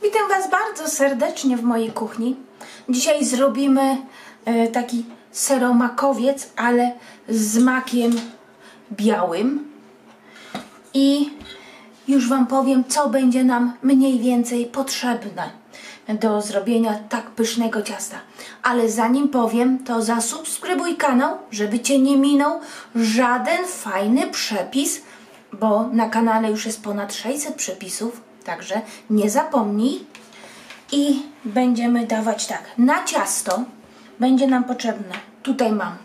Witam Was bardzo serdecznie w mojej kuchni. Dzisiaj zrobimy taki seromakowiec, ale z makiem białym. I już Wam powiem, co będzie nam mniej więcej potrzebne do zrobienia tak pysznego ciasta. Ale zanim powiem, to zasubskrybuj kanał, żeby Cię nie minął żaden fajny przepis, bo na kanale już jest ponad 600 przepisów, także nie zapomnij. I będziemy dawać tak, na ciasto będzie nam potrzebne, tutaj mam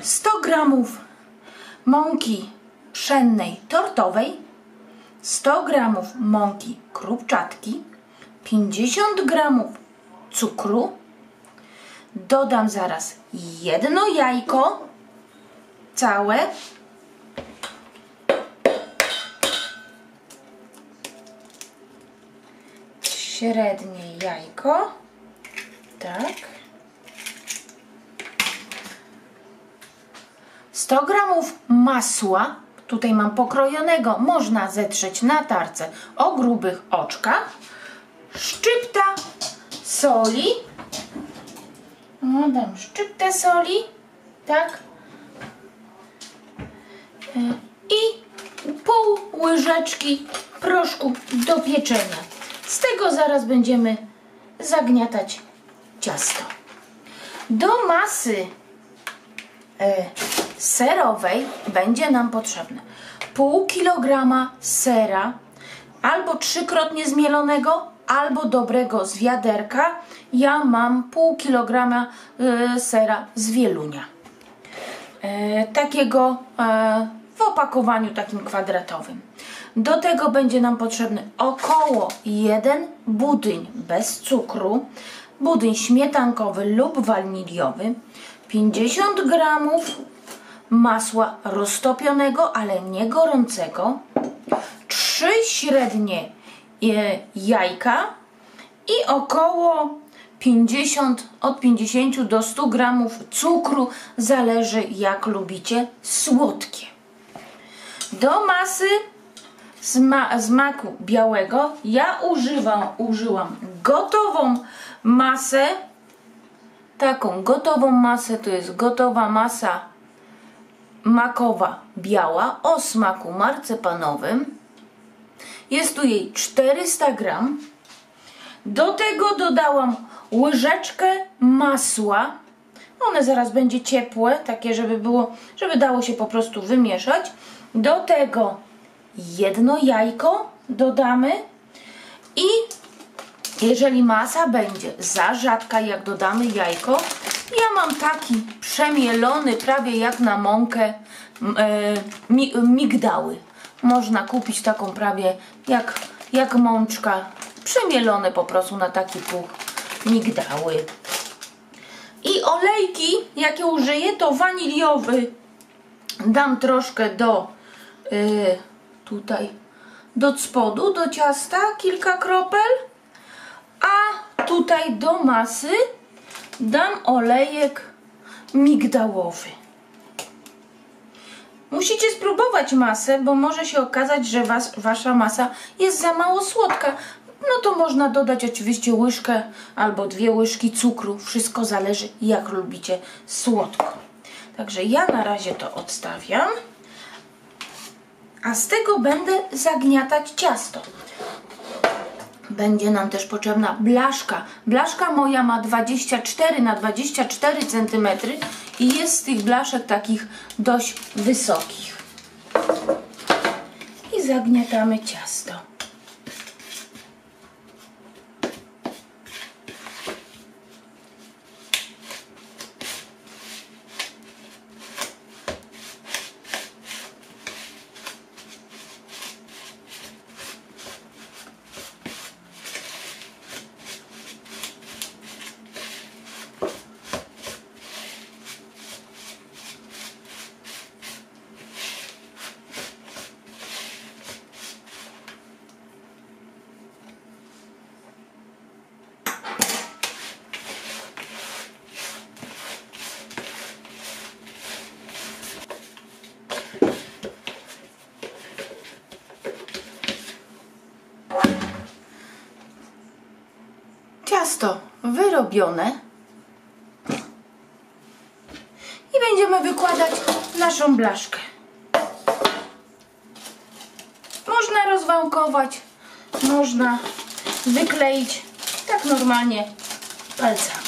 100 gramów mąki pszennej tortowej, 100 gramów mąki krupczatki, 50 gramów cukru, dodam zaraz jedno jajko całe, średnie jajko, tak, 100 gramów masła, tutaj mam pokrojonego, można zetrzeć na tarce o grubych oczkach, szczypta soli, dam szczyptę soli, tak, i pół łyżeczki proszku do pieczenia. Z tego zaraz będziemy zagniatać ciasto. Do masy serowej będzie nam potrzebne pół kilograma sera, albo 3-krotnie zmielonego, albo dobrego z wiaderka. Ja mam pół kilograma sera z Wielunia, takiego w opakowaniu takim kwadratowym. Do tego będzie nam potrzebny około 1 budyń bez cukru, budyń śmietankowy lub waniliowy, 50 gramów masła roztopionego, ale nie gorącego, 3 średnie jajka i około od 50 do 100 gramów cukru, zależy jak lubicie słodkie. Do masy z maku białego ja użyłam gotową masę, taką gotową masę, to jest gotowa masa makowa biała o smaku marcepanowym. Jest tu jej 400 gram. Do tego dodałam łyżeczkę masła. One zaraz będzie ciepłe, takie żeby dało się po prostu wymieszać. Do tego jedno jajko dodamy i jeżeli masa będzie za rzadka, jak dodamy jajko, ja mam taki przemielony, prawie jak na mąkę, migdały. Można kupić taką prawie jak mączka, przemielone po prostu na taki puch migdały. I olejki, jakie użyję, to waniliowy. Dam troszkę tutaj do spodu, do ciasta, kilka kropel, a tutaj do masy dam olejek migdałowy. Musicie spróbować masę, bo może się okazać, że wasza masa jest za mało słodka. No to można dodać oczywiście łyżkę albo 2 łyżki cukru. Wszystko zależy jak lubicie słodko. Także ja na razie to odstawiam. A z tego będę zagniatać ciasto. Będzie nam też potrzebna blaszka. Blaszka moja ma 24 na 24 cm i jest z tych blaszek takich dość wysokich. I zagniatamy ciasto. zrobione. I będziemy wykładać naszą blaszkę. Można rozwałkować, można wykleić tak normalnie palcami.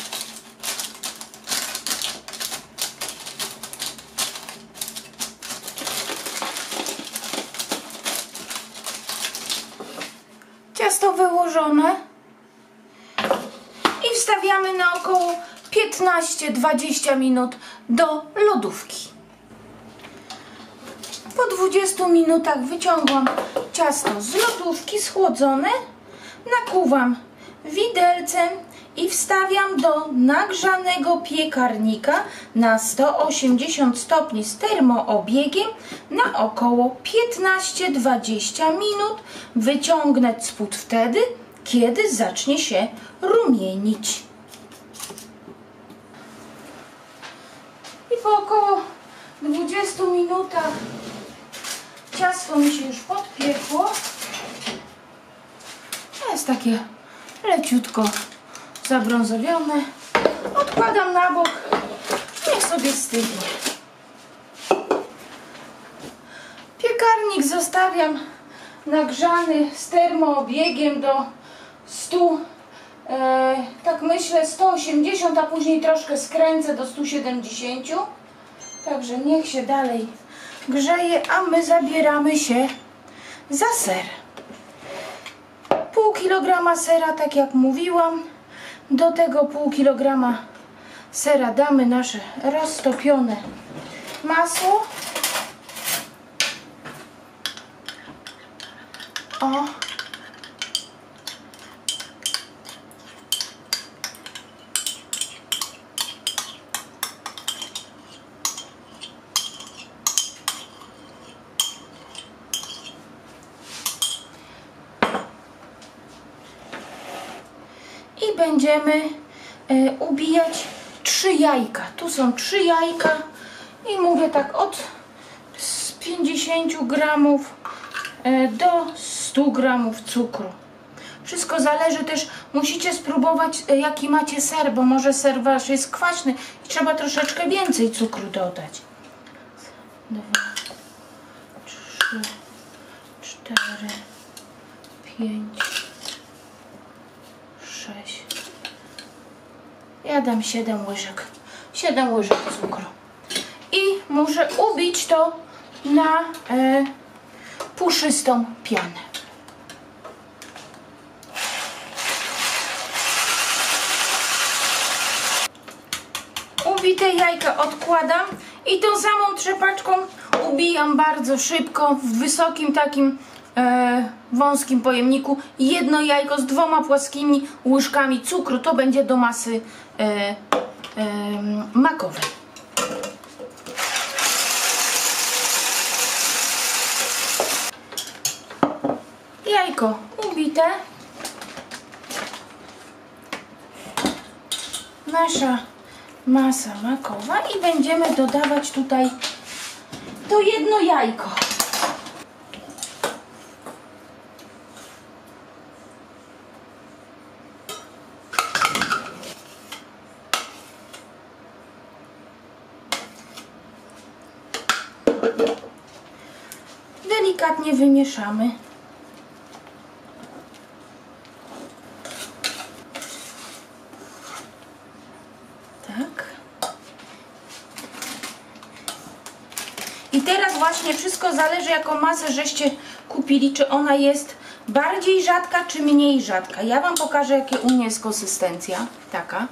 Ciasto wyłożone i wstawiamy na około 15-20 minut do lodówki. Po 20 minutach wyciągam ciasto z lodówki schłodzone, nakuwam widelcem i wstawiam do nagrzanego piekarnika na 180 stopni z termoobiegiem na około 15-20 minut. Wyciągnę spód wtedy, kiedy zacznie się rumienić. I po około 20 minutach ciasto mi się już podpiekło. Jest takie leciutko zabrązowione. Odkładam na bok, niech sobie stygnie. Piekarnik zostawiam nagrzany z termoobiegiem do 100, tak myślę 180, a później troszkę skręcę do 170. Także niech się dalej grzeje, a my zabieramy się za ser. Pół kilograma sera, tak jak mówiłam. Do tego pół kilograma sera damy nasze roztopione masło. O. I będziemy ubijać 3 jajka. Tu są 3 jajka i mówię tak od 50 gramów do 100 gramów cukru. Wszystko zależy też, musicie spróbować jaki macie ser, bo może ser wasz jest kwaśny i trzeba troszeczkę więcej cukru dodać. 2, 3, 4, 5, 6. Ja dam 7 łyżek. 7 łyżek cukru. I muszę ubić to na puszystą pianę. Ubite jajka odkładam i tą samą trzepaczką ubijam bardzo szybko w wysokim takim wąskim pojemniku jedno jajko z 2 płaskimi łyżkami cukru. To będzie do masy makowej. Jajko ubite. Nasza masa makowa i będziemy dodawać tutaj to jedno jajko. Delikatnie wymieszamy. Tak. I teraz właśnie wszystko zależy, jaką masę żeście kupili, czy ona jest bardziej rzadka, czy mniej rzadka. Ja wam pokażę, jakie u mnie jest konsystencja. Taka.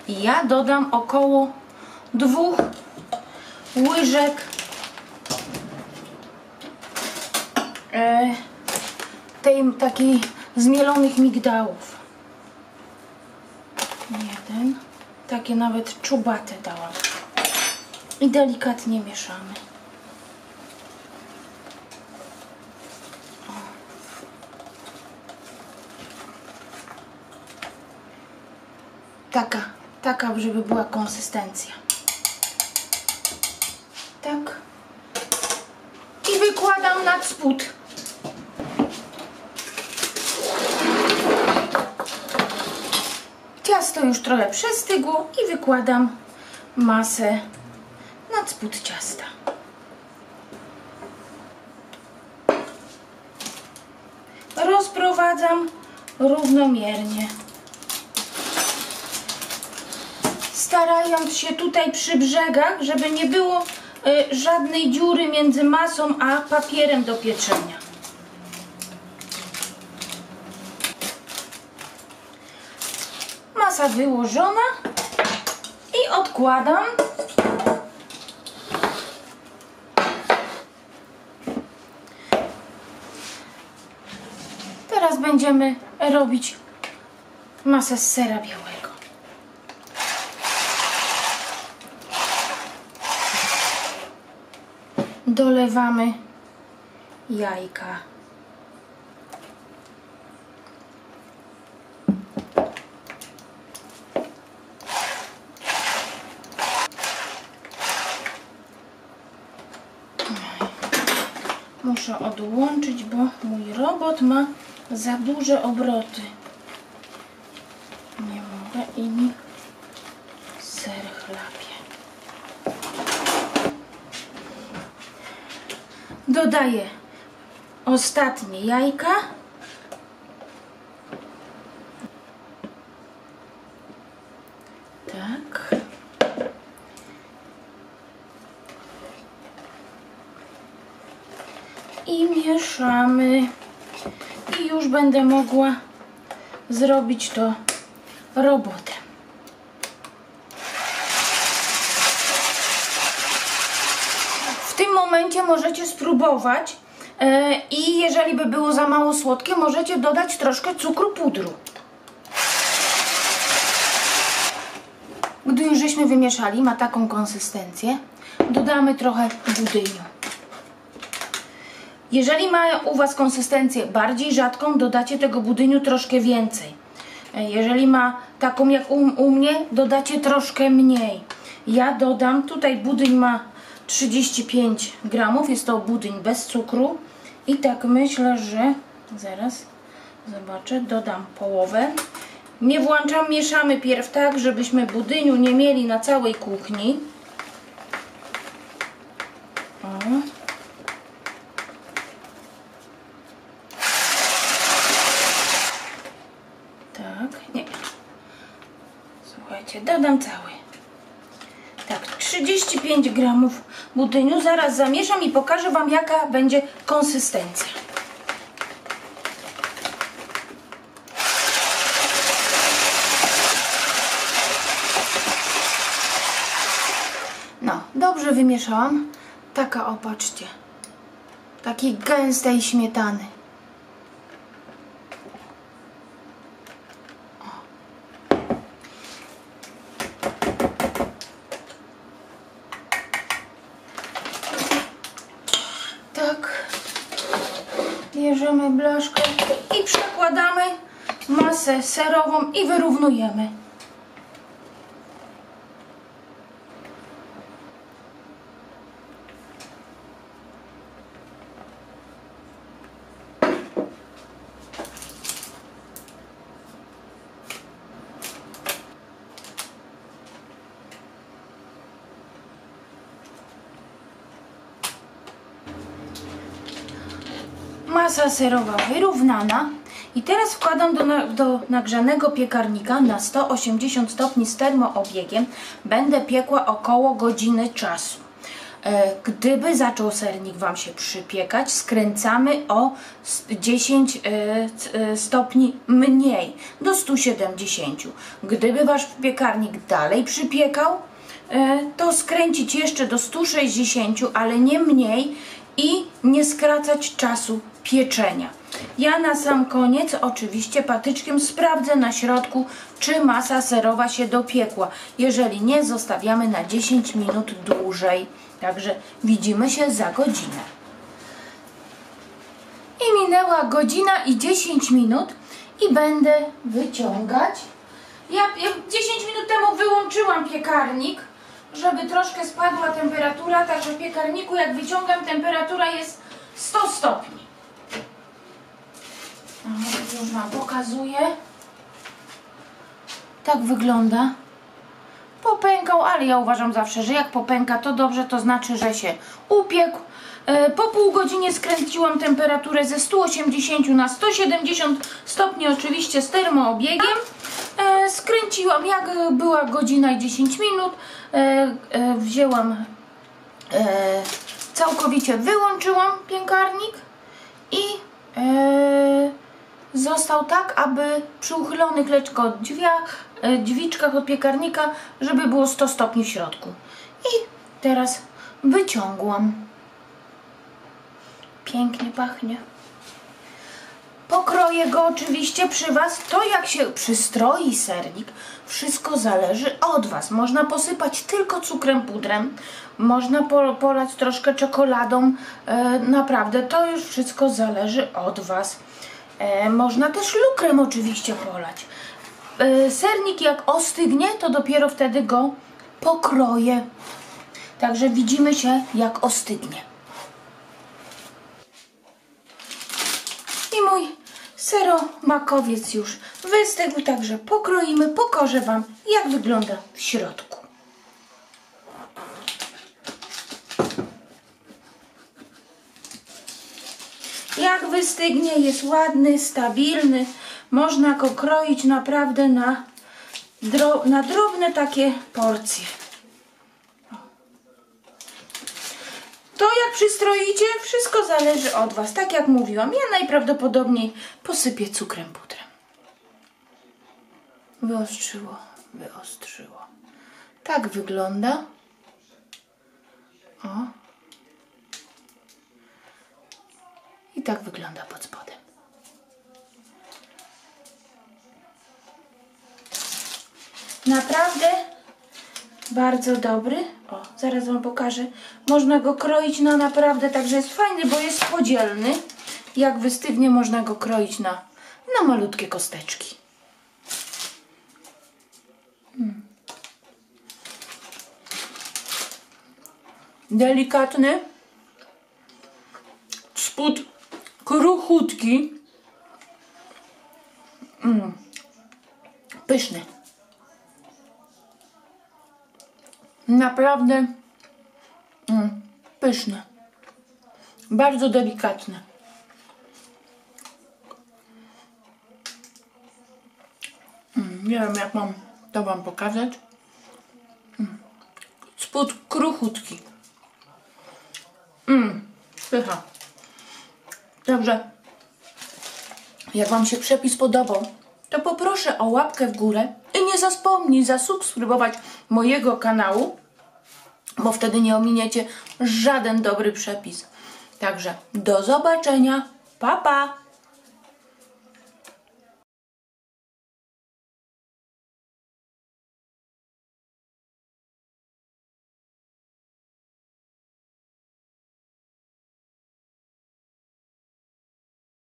I ja dodam około 2 łyżek tej takiej zmielonych migdałów. 1. Takie nawet czubate dałam. I delikatnie mieszamy. Taka, żeby była konsystencja. Tak. I wykładam nad spód. Ciasto już trochę przestygło i wykładam masę na spód ciasta. Rozprowadzam równomiernie. Starając się tutaj przy brzegach, żeby nie było żadnej dziury między masą a papierem do pieczenia. Masa wyłożona i odkładam. Teraz będziemy robić masę z sera białego. Dolewamy jajka. Muszę odłączyć, bo mój robot ma za duże obroty. Nie mogę i mi ser chlapie. Dodaję ostatnie jajka. Tak. I mieszamy. I już będę mogła zrobić to robotem. W tym momencie możecie spróbować i jeżeli by było za mało słodkie, możecie dodać troszkę cukru pudru. Gdy już żeśmy wymieszali, ma taką konsystencję, dodamy trochę budyniu. Jeżeli ma u Was konsystencję bardziej rzadką, dodacie tego budyniu troszkę więcej. Jeżeli ma taką jak u mnie, dodacie troszkę mniej. Ja dodam, tutaj budyń ma 35 gramów, jest to budyń bez cukru. I tak myślę, że zaraz zobaczę, dodam połowę. Nie włączam, mieszamy pierw tak, żebyśmy budyniu nie mieli na całej kuchni. O. Tak, nie. Słuchajcie, dodam cały. Tak, 35 gramów budyniu. Zaraz zamieszam i pokażę Wam, jaka będzie konsystencja. No, dobrze wymieszałam. Taka, opatrzcie, takiej gęstej śmietany. Tak, bierzemy blaszkę i przekładamy masę serową i wyrównujemy. Masa serowa wyrównana i teraz wkładam do nagrzanego piekarnika na 180 stopni z termoobiegiem. Będę piekła około godziny czasu. Gdyby zaczął sernik Wam się przypiekać, skręcamy o 10 stopni mniej, do 170. Gdyby Wasz piekarnik dalej przypiekał, to skręcić jeszcze do 160, ale nie mniej i nie skracać czasu pieczenia. Ja na sam koniec oczywiście patyczkiem sprawdzę na środku, czy masa serowa się dopiekła. Jeżeli nie, zostawiamy na 10 minut dłużej. Także widzimy się za godzinę. I minęła godzina i 10 minut i będę wyciągać. Ja 10 minut temu wyłączyłam piekarnik, żeby troszkę spadła temperatura, także w piekarniku jak wyciągam, temperatura jest 100 stopni. Już Wam pokazuję. Tak wygląda. Popękał, ale ja uważam zawsze, że jak popęka, to dobrze, to znaczy, że się upiekł. Po pół godzinie skręciłam temperaturę ze 180 na 170 stopni, oczywiście z termoobiegiem. Skręciłam, jak była godzina i 10 minut, wzięłam, całkowicie wyłączyłam piekarnik i został tak, aby przy uchylonych lekko drzwiczkach od piekarnika, żeby było 100 stopni w środku. I teraz wyciągłam. Pięknie pachnie. Pokroję go oczywiście przy Was. To jak się przystroi sernik, wszystko zależy od Was. Można posypać tylko cukrem pudrem, można polać troszkę czekoladą. Naprawdę to już wszystko zależy od Was. Można też lukrem oczywiście polać. Sernik jak ostygnie, to dopiero wtedy go pokroję. Także widzimy się jak ostygnie. I mój seromakowiec już wystygł, także pokroimy, pokażę Wam, jak wygląda w środku. Jak wystygnie, jest ładny, stabilny. Można go kroić naprawdę na drobne takie porcje. To jak przystroicie, wszystko zależy od Was. Tak jak mówiłam, ja najprawdopodobniej posypię cukrem pudrem. Wyostrzyło, wyostrzyło. Tak wygląda. O. I tak wygląda pod spodem. Naprawdę bardzo dobry. O, zaraz Wam pokażę. Można go kroić na naprawdę, także jest fajny, bo jest podzielny. Jak wystygnie, można go kroić na malutkie kosteczki. Delikatny. Spód kruchutki. Pyszny. Naprawdę pyszne. Bardzo delikatne. Nie wiem, jak mam to Wam pokazać. Spód kruchutki. Pycha. Także jak Wam się przepis podobał, to poproszę o łapkę w górę i nie zapomnij zasubskrybować mojego kanału, bo wtedy nie ominiecie żaden dobry przepis. Także do zobaczenia. Pa, pa!